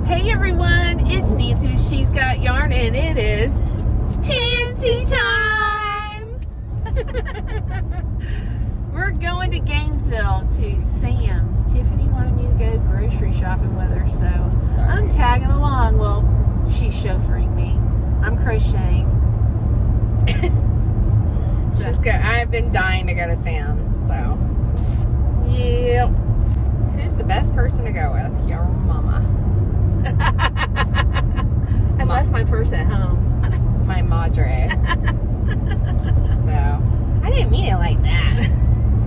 Hey everyone, it's Nancy with She's Got Yarn, and it is Tancy time! We're going to Gainesville to Sam's. Tiffany wanted me to go grocery shopping with her, so I'm tagging along. Well, she's chauffeuring me. I'm crocheting. I've been dying to go to Sam's, so. Yeah. Who's the best person to go with? Your mama. I left my purse at home. My madre. So, I didn't mean it like that.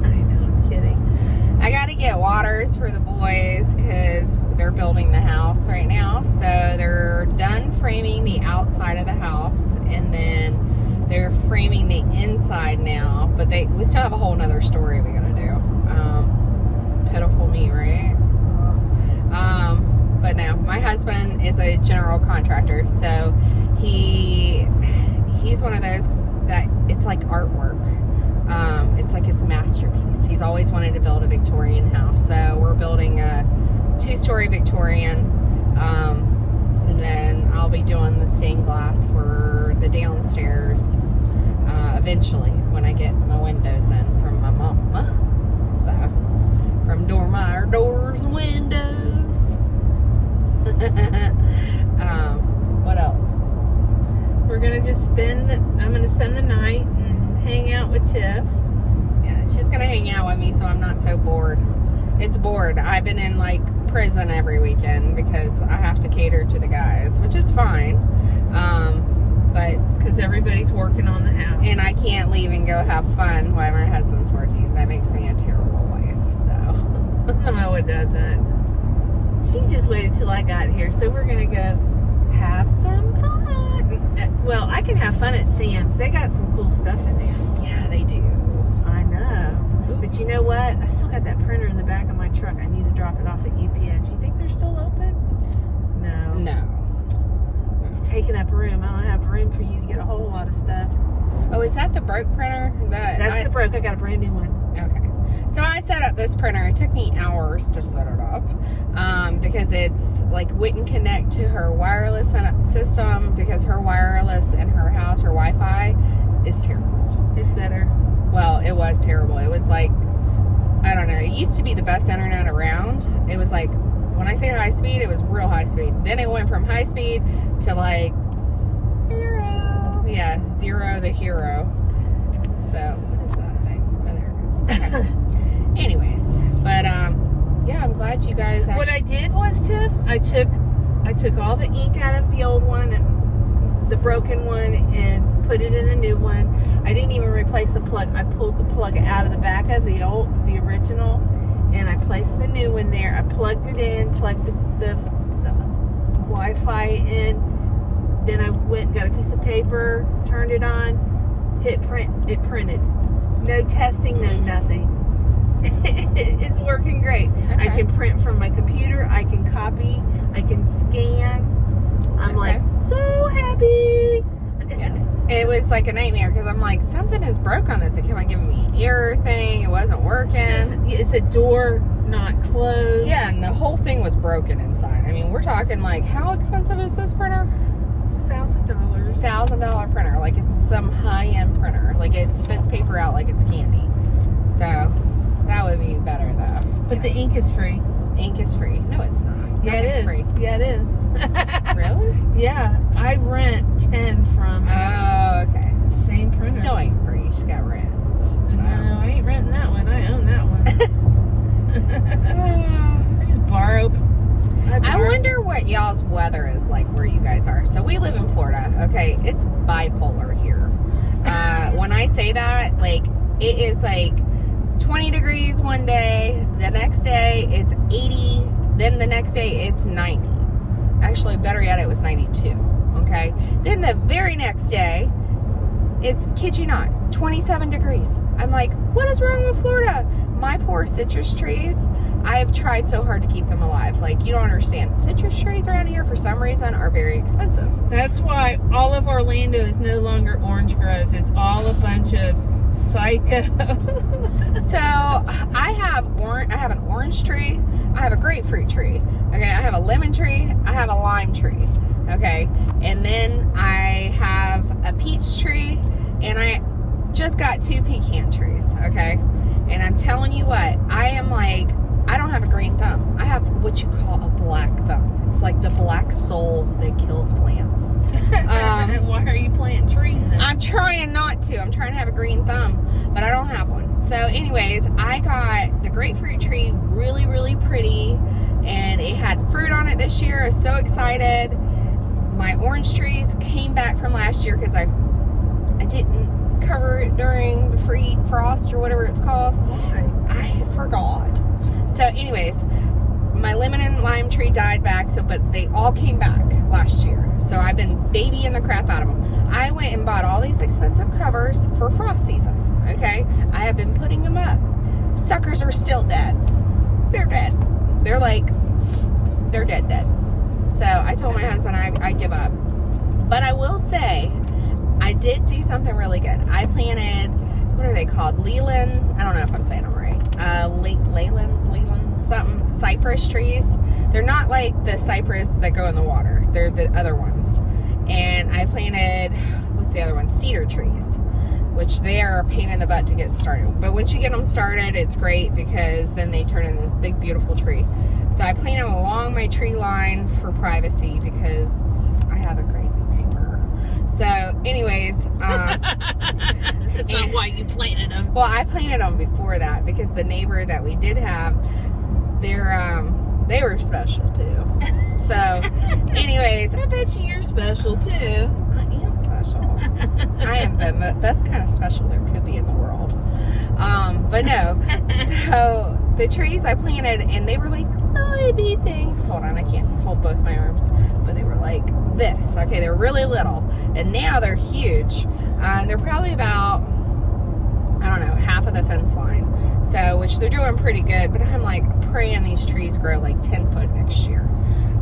I know, I'm kidding. I got to get waters for the boys because they're building the house right now. So, they're done framing the outside of the house, and then they're framing the inside now. But we still have a whole nother story we got to do. Pitiful me, right? But no, my husband is a general contractor, so he's one of those that it's like artwork. It's like his masterpiece. He's always wanted to build a Victorian house, so we're building a 2-story Victorian, and then I'll be doing the stained glass for the downstairs eventually when I get my windows in from my mama. So from Dormeyer doors and windows. What else? I'm gonna spend the night and hang out with Tiff. Yeah, she's gonna hang out with me so I'm not so bored. It's bored. I've been in like prison every weekend because I have to cater to the guys, which is fine. But because everybody's working on the house. And I can't leave and go have fun while my husband's working. That makes me a terrible wife, so. No, it doesn't. She just waited till I got here, so we're gonna go have some fun. Well, I can have fun at Sam's. They got some cool stuff in there. Yeah, they do. I know. Ooh. But you know what? I still got that printer in the back of my truck. I need to drop it off at UPS. You think they're still open? No. No. It's taking up room. I don't have room for you to get a whole lot of stuff. Oh, is that the broke printer? That's the broke. I got a brand new one. Okay. So I set up this printer. It took me hours to set it up because it's like wouldn't connect to her wireless system because her wireless in her house, her Wi-Fi is terrible. It's better. Well, it was terrible. It was like, I don't know. It used to be the best internet around. It was like, when I say high speed, it was real high speed. Then it went from high speed to like Hero. Yeah, 0 the hero. So, what is that thing? Oh, there it is. Okay. Anyways, but yeah, I'm glad you guys actually... What I did was, Tiff, I took all the ink out of the old one and the broken one and put it in the new one. I didn't even replace the plug. I pulled the plug out of the back of the original, and I placed the new one there. I plugged it in, plugged the Wi-Fi in. Then I went and got a piece of paper, turned it on, hit print. It printed. No testing, no nothing. It's working great. Okay. I can print from my computer. I can copy. I can scan. I'm like so happy. Yes. It was like a nightmare because I'm like, something is broke on this. It kept on giving me an error thing. It wasn't working. It's a door not closed. Yeah, and the whole thing was broken inside. I mean, we're talking like, how expensive is this printer? It's $1,000. $1,000 printer. Like it's some high-end printer. Like it spits paper out like it's candy. So that would be better though. But the ink is free. Ink is free. No, it's not. Yeah, it is. Free. Yeah, it is. Really? Yeah, I rent 10 from. Oh, okay. The same printer. Still ain't free. She's got rent. So. No, I ain't renting that one. I own that one. I just borrow. I wonder what y'all's weather is like where you guys are. So we live in Florida. Okay, it's bipolar here. When I say that, like it is like 20 degrees one day, the next day it's 80, then the next day it's 90. Actually, better yet, it was 92. Okay, then the very next day it's, kid you not, 27 degrees. I'm like, what is wrong with Florida? My poor citrus trees, I have tried so hard to keep them alive. Like, you don't understand. Citrus trees around here, for some reason, are very expensive. That's why all of Orlando is no longer orange groves. It's all a bunch of psycho. So, I have an orange tree. I have a grapefruit tree. Okay, I have a lemon tree, I have a lime tree. Okay, and then I have a peach tree, and I just got 2 pecan trees. Okay, and I'm telling you what, I don't have a green thumb. I have what you call a black thumb. It's like the black soul that kills plants. Why are you planting trees then? I'm trying not to. I'm trying to have a green thumb, but I don't have one. So anyways, I got the grapefruit tree really, really pretty, and it had fruit on it this year. I was so excited. My orange trees came back from last year because I didn't cover it during the frost or whatever it's called. Why? I forgot. So anyways, my lemon and lime tree died back, but they all came back last year. So I've been babying the crap out of them. I went and bought all these expensive covers for frost season. Okay, I have been putting them up. Suckers are still dead. They're dead. They're dead. So I told my husband I give up. But I will say, I did do something really good. I planted, what are they called? Leland. I don't know if I'm saying them right. Leland, something. Cypress trees. They're not like the cypress that go in the water. They're the other ones. And I planted, what's the other one? Cedar trees, which they are a pain in the butt to get started. But once you get them started, it's great because then they turn into this big, beautiful tree. So I plant them along my tree line for privacy because I have a crazy neighbor. So anyways, that's not why you planted them. Well, I planted them before that because the neighbor that we did have, they were special too. So anyways, I bet you're special too. I am special. I am the best kind of special there could be in the world. But no, so the trees I planted, and they were like little bitty things. Hold on, I can't hold both my arms, but they were like this. Okay, they were really little, and now they're huge. They're probably about, I don't know, half of the fence line. So, which they're doing pretty good, but I'm like praying these trees grow like 10 foot next year.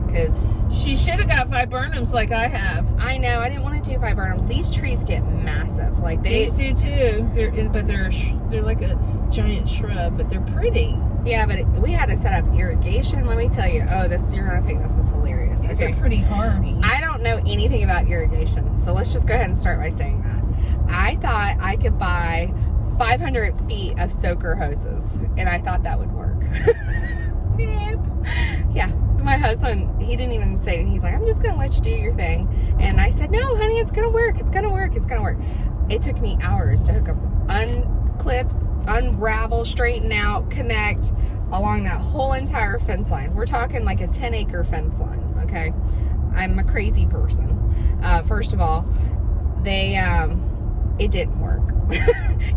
Because she should have got viburnums like I have. I know, I didn't want to do viburnums. These trees get massive. Like These do too. They're like a giant shrub, but they're pretty. Yeah, but we had to set up irrigation. Let me tell you. Oh, you're gonna think this is hilarious. These are pretty hardy. I don't know anything about irrigation, so let's just go ahead and start by saying that. I thought I could buy 500 feet of soaker hoses, and I thought that would work. Yep. Yeah. My husband, he didn't even say anything. He's like, I'm just going to let you do your thing. And I said, no, honey, it's going to work. It's going to work. It's going to work. It took me hours to hook up, unclip, unravel, straighten out, connect along that whole entire fence line. We're talking like a 10-acre fence line, okay? I'm a crazy person. First of all, it didn't work.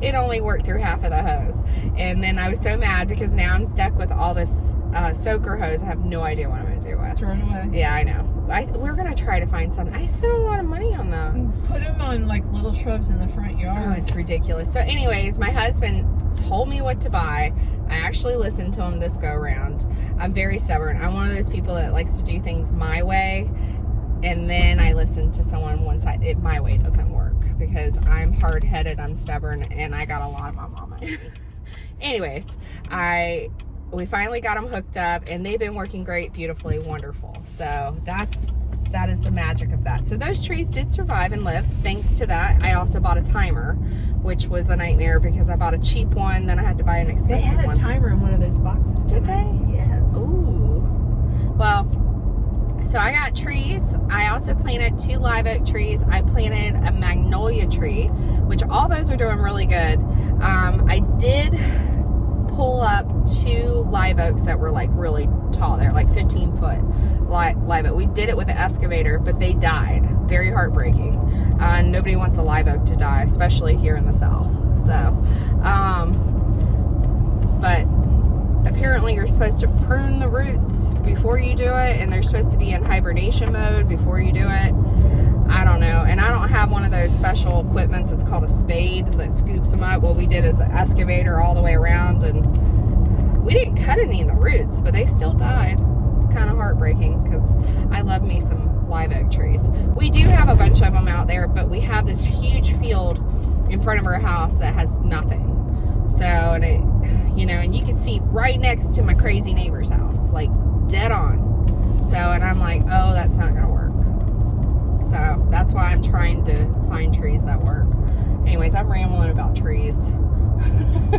It only worked through half of the hose. And then I was so mad because now I'm stuck with all this soaker hose. I have no idea what I'm going to do with. Throw it away. Yeah, I know. We're going to try to find something. I spent a lot of money on them. Put them on like little shrubs in the front yard. Oh, it's ridiculous. So anyways, my husband told me what to buy. I actually listened to him this go around. I'm very stubborn. I'm one of those people that likes to do things my way. And then I listen to someone once my way doesn't work because I'm hard-headed, I'm stubborn, and I got a lot of my mama in me. Anyways, we finally got them hooked up, and they've been working great, beautifully, wonderful. So that is the magic of that. So those trees did survive and live thanks to that. I also bought a timer, which was a nightmare because I bought a cheap one, then I had to buy an expensive one. They had a timer in one of those boxes, did they? Yes. Ooh. Well, so I got trees. I also planted 2 live oak trees. I planted a magnolia tree, which all those are doing really good. I did pull up 2 live oaks that were like really tall. They're like 15 foot live oak. We did it with an excavator, but they died. Very heartbreaking. Nobody wants a live oak to die, especially here in the South. So, but apparently you're supposed to prune the roots before you do it, and they're supposed to be in hibernation mode before you do it. I don't know, and I don't have one of those special equipments. It's called a spade that scoops them up. What we did is an excavator all the way around, and we didn't cut any of the roots, but they still died. It's kind of heartbreaking because I love me some live oak trees. We do have a bunch of them out there, but we have this huge field in front of our house that has nothing. So, and and you can see right next to my crazy neighbor's house, like dead on. So, and I'm like, oh, that's not gonna work. So that's why I'm trying to find trees that work. Anyways, I'm rambling about trees.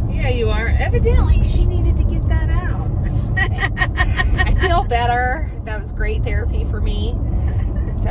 Yeah, you are. Evidently, she needed to get that out. I feel better. That was great therapy for me. So,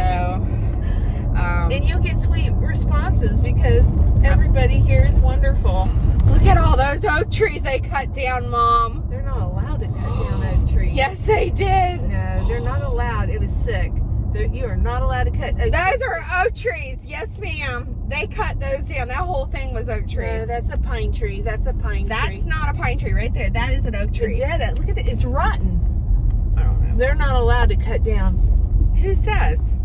and you'll get sweet responses because everybody here is wonderful. Look at all those oak trees they cut down, Mom. They're not allowed to cut down oak trees. Yes, they did. No, they're not allowed. It was sick. You are not allowed to cut oak trees. Those are oak trees. Yes, ma'am. They cut those down. That whole thing was oak trees. No, that's a pine tree. That's a pine tree. That's not a pine tree right there. That is an oak tree. Look at it. It's rotten. I don't know. They're not allowed to cut down. Who says?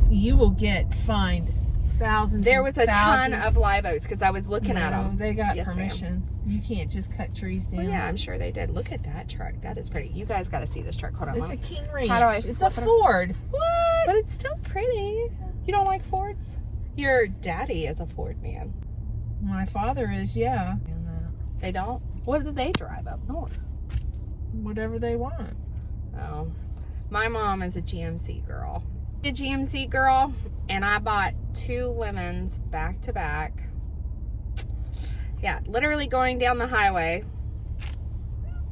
You will get fined thousands. There was a thousands. ton of live oaks because I was looking at them. They got Yes, permission. You can't just cut trees down. Well, yeah, I'm sure they did. Look at that truck. That is pretty. You guys got to see this truck. Hold on. It's a King Ranch. How do I It's a flip it Ford. What? But it's still pretty. You don't like Fords? Your daddy is a Ford man. My father is, yeah. They don't? What do they drive up north? Whatever they want. Oh. My mom is a GMC girl. A GMC girl, and I bought 2 lemons back to back. Yeah, literally going down the highway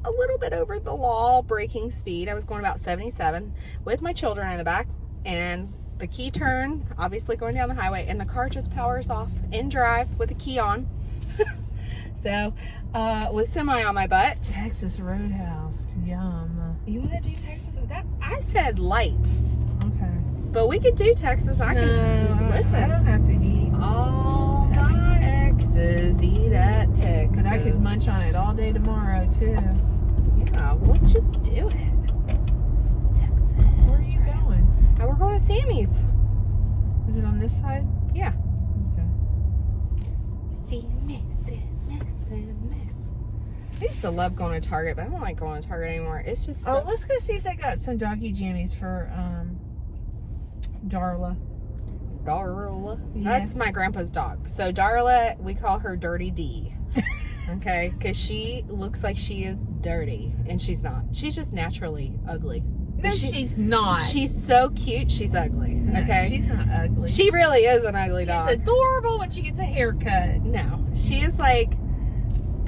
a little bit over the law braking speed. I was going about 77 with my children in the back, and the key turn, obviously going down the highway, and the car just powers off in drive with the key on. So, with semi on my butt. Texas Roadhouse. Yum. You want to do Texas with that? I said light. Okay. But we could do Texas. I can listen. I don't have to eat. All my exes eat at Texas. But I could munch on it all day tomorrow, too. Yeah, well, let's just do it. Texas. Where are you going? We're going to Sammy's. Is it on this side? Yeah. Okay. See, miss. I used to love going to Target, but I don't like going to Target anymore. It's just so... Oh, let's go see if they got some doggy jammies for Darla. Darla? Yes. That's my grandpa's dog. So Darla, we call her Dirty D. Okay? Because she looks like she is dirty, and she's not. She's just naturally ugly. No, she's not. She's so cute, she's ugly. No, Okay? she's not ugly. She really is an ugly dog. She's adorable when she gets a haircut. No. She is like...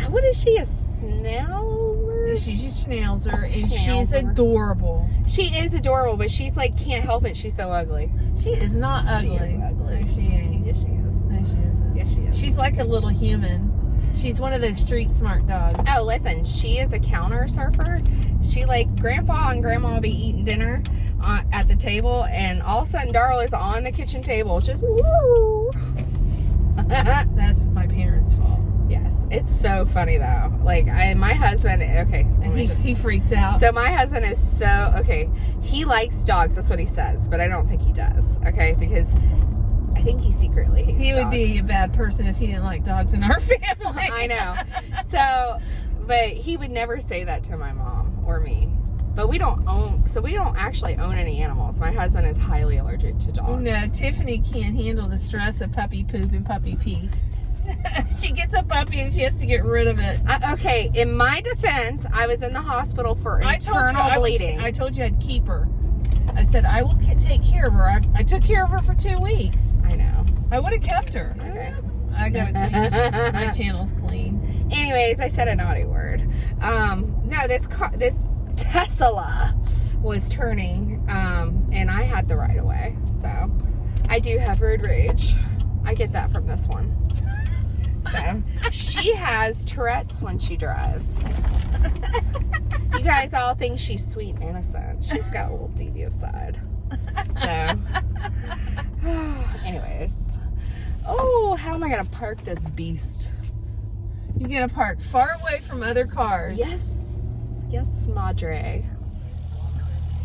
What is she, a schnauzer? She's a schnauzer, and she's Schnauzer. adorable. She is adorable, but she's like, can't help it. She's so ugly. She is not ugly. She is ugly. No, she ain't. Yes, she is. No, she isn't. Yes, she is. She's like a little human. She's one of those street smart dogs. Oh, listen, she is a counter surfer. She, like, Grandpa and Grandma will be eating dinner at the table, and all of a sudden Darla's on the kitchen table, just woo. That's my parents' fault. Yes, it's so funny though. Like, my husband, okay. And he freaks out. So my husband is so, okay, he likes dogs, that's what he says, but I don't think he does, okay, because I think he secretly hates He would dogs. be a bad person if he didn't like dogs in our family. I know. So, but he would never say that to my mom or me. But we don't actually own any animals. My husband is highly allergic to dogs. No, Tiffany can't handle the stress of puppy poop and puppy pee. She gets a puppy and she has to get rid of it. Okay, in my defense, I was in the hospital for internal bleeding. I told you I'd keep her. I said, I will take care of her. I took care of her for 2 weeks. I know. I would have kept her. Okay. I got clean. My channel's clean. Anyways, I said a naughty word. No, this Tesla was turning, and I had the right of way. So, I do have road rage. I get that from this one. So, she has Tourette's when she drives. You guys all think she's sweet and innocent. She's got a little devious side. So, anyways. Oh, how am I going to park this beast? You're going to park far away from other cars. Yes. Yes, Madre.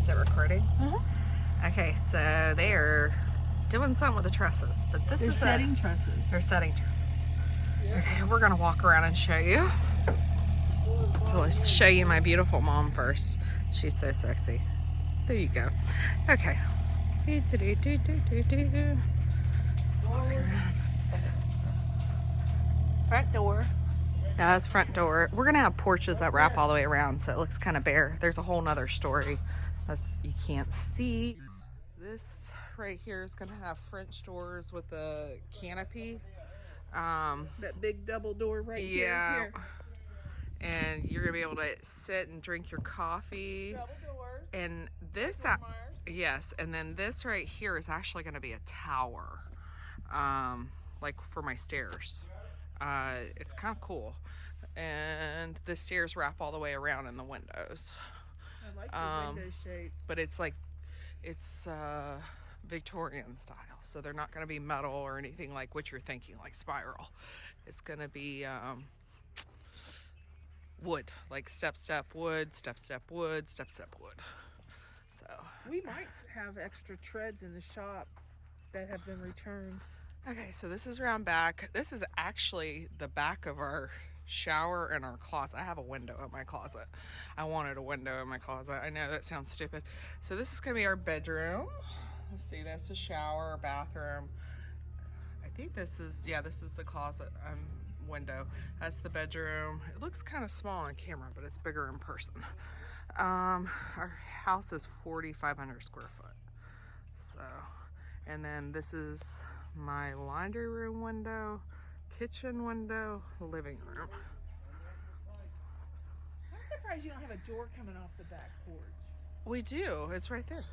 Is it recording? Uh-huh. Okay, so they are doing something with the trusses, but this They're is setting trusses. They're setting trusses. Okay, we're gonna walk around and show you. So let's show you my beautiful mom first. She's so sexy. There you go. Okay. Front door. Yeah, that's front door. We're gonna have porches that wrap all the way around, so it looks kind of bare. There's a whole nother story You can't see. This right here is gonna have French doors with a canopy. That big double door right yeah. here. And you're gonna be able to sit and drink your coffee. Double doors. And this, yes, and then this right here is actually gonna be a tower, like for my stairs. It's kind of cool. And the stairs wrap all the way around in the windows. I like the window shape. But it's like, it's Victorian style, so they're not going to be metal or anything like what you're thinking, like spiral. It's going to be wood, like step wood, step wood, step wood. So we might have extra treads in the shop that have been returned. Okay, so this is around back. This is actually the back of our shower and our closet. I have a window in my closet. I wanted a window in my closet. I know that sounds stupid. So this is gonna be our bedroom. Let's see, that's the shower, bathroom. I think this is, yeah, this is the closet window. That's the bedroom. It looks kind of small on camera, but it's bigger in person. Our house is 4,500 square foot. So, and then this is my laundry room window, kitchen window, living room. I'm surprised you don't have a door coming off the back porch. We do, it's right there.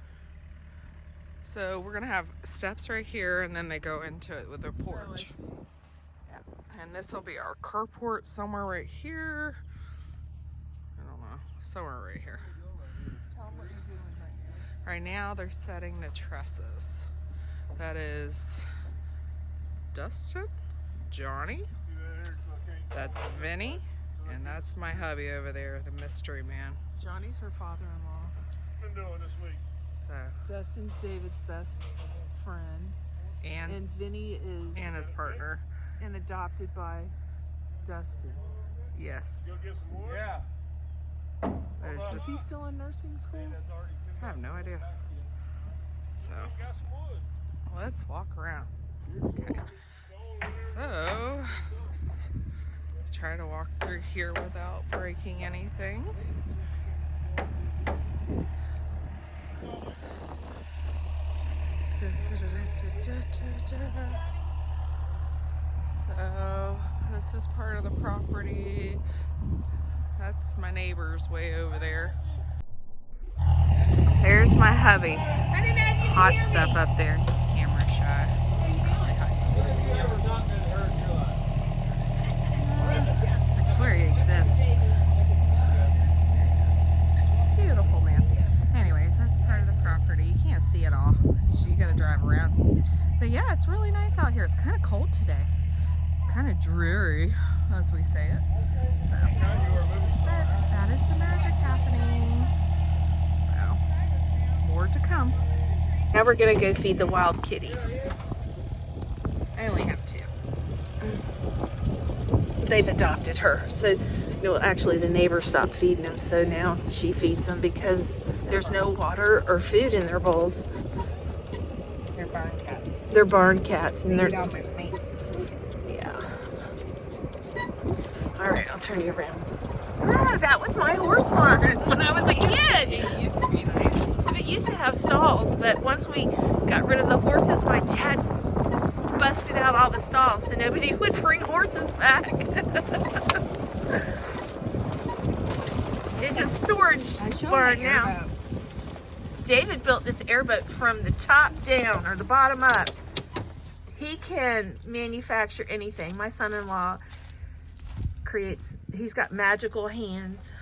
So we're gonna have steps right here and then they go into it with a porch. Oh, yeah. And this will be our carport somewhere right here. I don't know, somewhere right here. Tell them what you're doing right now. Right now they're setting the trusses. That is Dustin, Johnny, that's Vinny, and that's my hubby over there, the mystery man. Johnny's her father-in-law. Been doing this week. So Dustin's David's best friend. And Vinny is and his partner. And adopted by Dustin. Yes. Go get some wood? Yeah. There's Is just, he still in nursing school? I have no idea. So Got some wood. let's walk around. Okay. So let's try to walk through here without breaking anything. So this is part of the property. That's my neighbor's way over there. There's my hubby. Hot stuff up there. He's camera shy. I swear he exists. There he is. Beautiful man. Anyways, that's part of the property. You can't see it all, so you gotta drive around. But yeah, it's really nice out here. It's kind of cold today. Kind of dreary, as we say it. So, but that is the magic happening. So, more to come. Now we're gonna go feed the wild kitties. I only have 2. They've adopted her. So, no, actually the neighbor stopped feeding them, so now she feeds them because there's no water or food in their bowls. They're barn cats. They're barn cats, and they're down my face. yeah. All right, I'll turn you around. Ah, that was my horse barn when I was a kid. It used to be nice. It used to have stalls, but once we got rid of the horses, my dad busted out all the stalls so nobody would bring horses back. It's a storage barn now. David built this airboat from the top down or the bottom up. He can manufacture anything. My son-in-law he's got magical hands.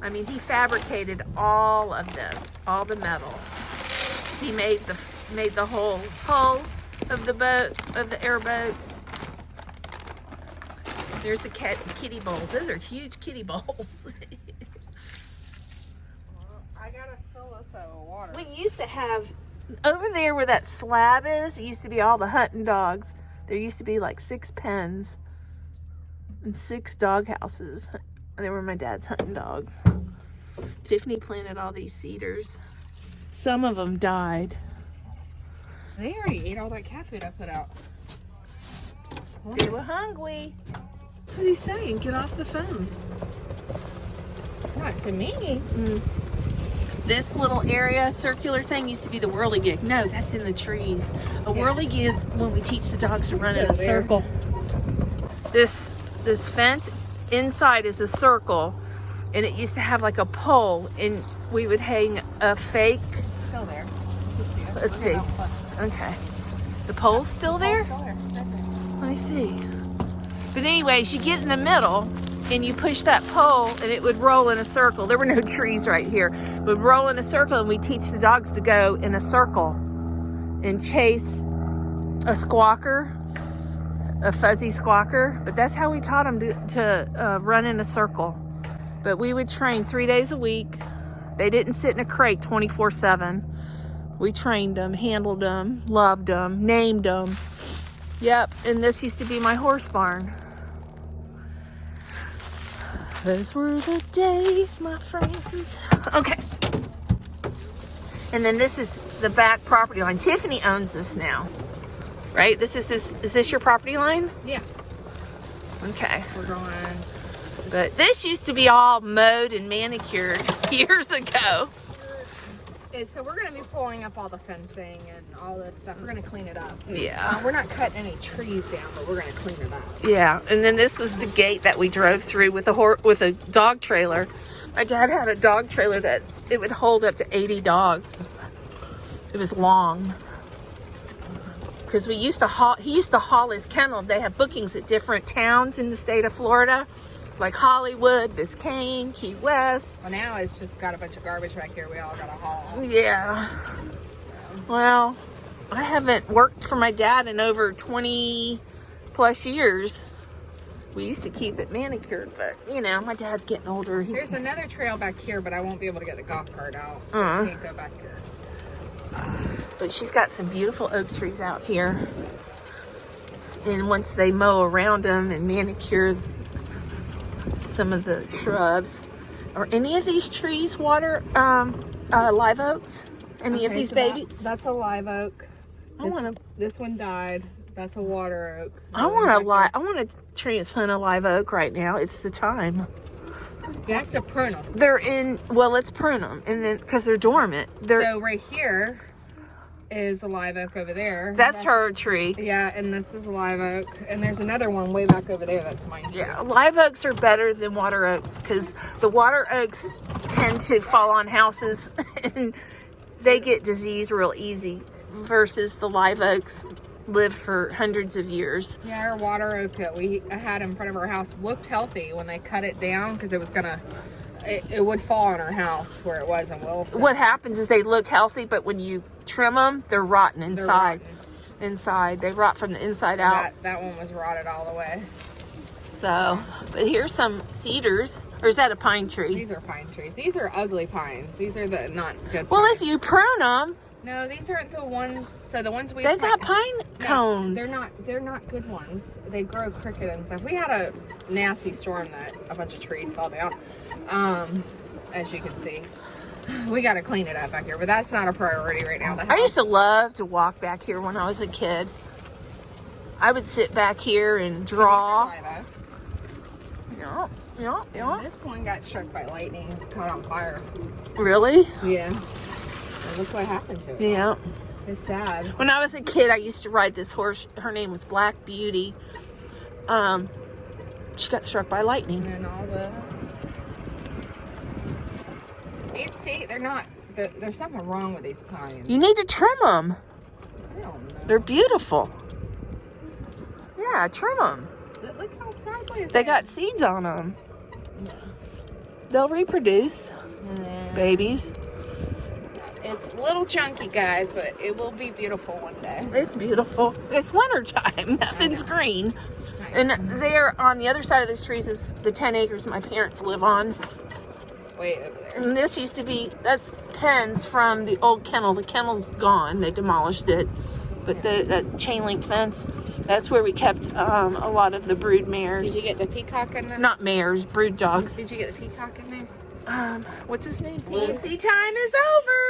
I mean, he fabricated all of this, all the metal. He made the whole hull of the boat, of the airboat. There's the kitty bowls. Those are huge kitty bowls. I gotta fill us a water. We used to have, over there where that slab is, it used to be all the hunting dogs. There used to be like 6 pens and 6 dog houses. They were my dad's hunting dogs. Tiffany planted all these cedars. Some of them died. They already ate all that cat food I put out. They were hungry. That's what he's saying. Get off the phone. Not to me. This little area, circular thing, used to be the whirligig. No, that's in the trees. A whirligig is when we teach the dogs to run in a circle. This fence inside is a circle, and it used to have like a pole, and we would hang a fake. It's still there. Let's see. Okay. The pole's still there? Let me see. But anyways, you get in the middle and you push that pole and it would roll in a circle. There were no trees right here. It would roll in a circle, and we teach the dogs to go in a circle and chase a squawker, a fuzzy squawker. But that's how we taught them to run in a circle. But we would train 3 days a week. They didn't sit in a crate 24/7. We trained them, handled them, loved them, named them. Yep, and this used to be my horse barn. Those were the days, my friends. Okay. And then this is the back property line. Tiffany owns this now, right? Is this your property line? Yeah. Okay. We're going. But this used to be all mowed and manicured years ago. So we're going to be pulling up all the fencing and all this stuff. We're going to clean it up. Yeah. We're not cutting any trees down, but we're going to clean it up. Yeah, and then this was the gate that we drove through with a dog trailer. My dad had a dog trailer that it would hold up to 80 dogs. It was long. Because he used to haul his kennel. They have bookings at different towns in the state of Florida, like Hollywood, Biscayne, Key West. Well, now it's just got a bunch of garbage back here. We all got to haul. Yeah. Well, I haven't worked for my dad in over 20 plus years. We used to keep it manicured, but you know, my dad's getting older. There's another trail back here, but I won't be able to get the golf cart out. So I can't go back here. But she's got some beautiful oak trees out here. And once they mow around them and manicure some of the shrubs, are any of these trees live oaks? Any of these babies? That's a live oak. This one died. That's a water oak. I want to transplant a live oak right now. It's the time. That's a prune them. Let's prune them, and then because they're dormant. So right here is a live oak over there. That's her tree. Yeah, and this is a live oak, and there's another one way back over there. That's mine too. Yeah, live oaks are better than water oaks because the water oaks tend to fall on houses and they get disease real easy, versus the live oaks live for hundreds of years. Yeah, our water oak that we had in front of our house looked healthy when they cut it down because it was it would fall on our house where it was in Wilson. What happens is they look healthy, but when you trim them, they're rotten inside. They rot from the inside out. That one was rotted all the way. So, but here's some cedars. Or is that a pine tree? These are pine trees. These are ugly pines. These are the not good Well, pines. if you prune them. No, these aren't the ones. So the ones we They've got pine cones. They're not good ones. They grow crooked and stuff. We had a nasty storm that a bunch of trees fell down. As you can see, we got to clean it up back here, but that's not a priority right now. I used to love to walk back here when I was a kid. I would sit back here and draw. Yeah. And this one got struck by lightning, caught on fire. Really? Yeah. And look what happened to it. Yeah. It's sad. When I was a kid, I used to ride this horse. Her name was Black Beauty. She got struck by lightning. And all this. These, see, there's something wrong with these pines. You need to trim them. I don't know. They're beautiful. Yeah, trim them. Look how sideways They got seeds on them. They'll reproduce. Babies. It's a little chunky, guys, but it will be beautiful one day. It's beautiful. It's wintertime. Nothing's green. And there on the other side of these trees is the 10 acres my parents live on. It's way over there. And this used to be, that's pens from the old kennel. The kennel's gone. They demolished it. But that chain link fence, that's where we kept a lot of the brood mares. Did you get the peacock in there? Not mares, brood dogs. Did you get the peacock in there? What's his name? Tancy time is over.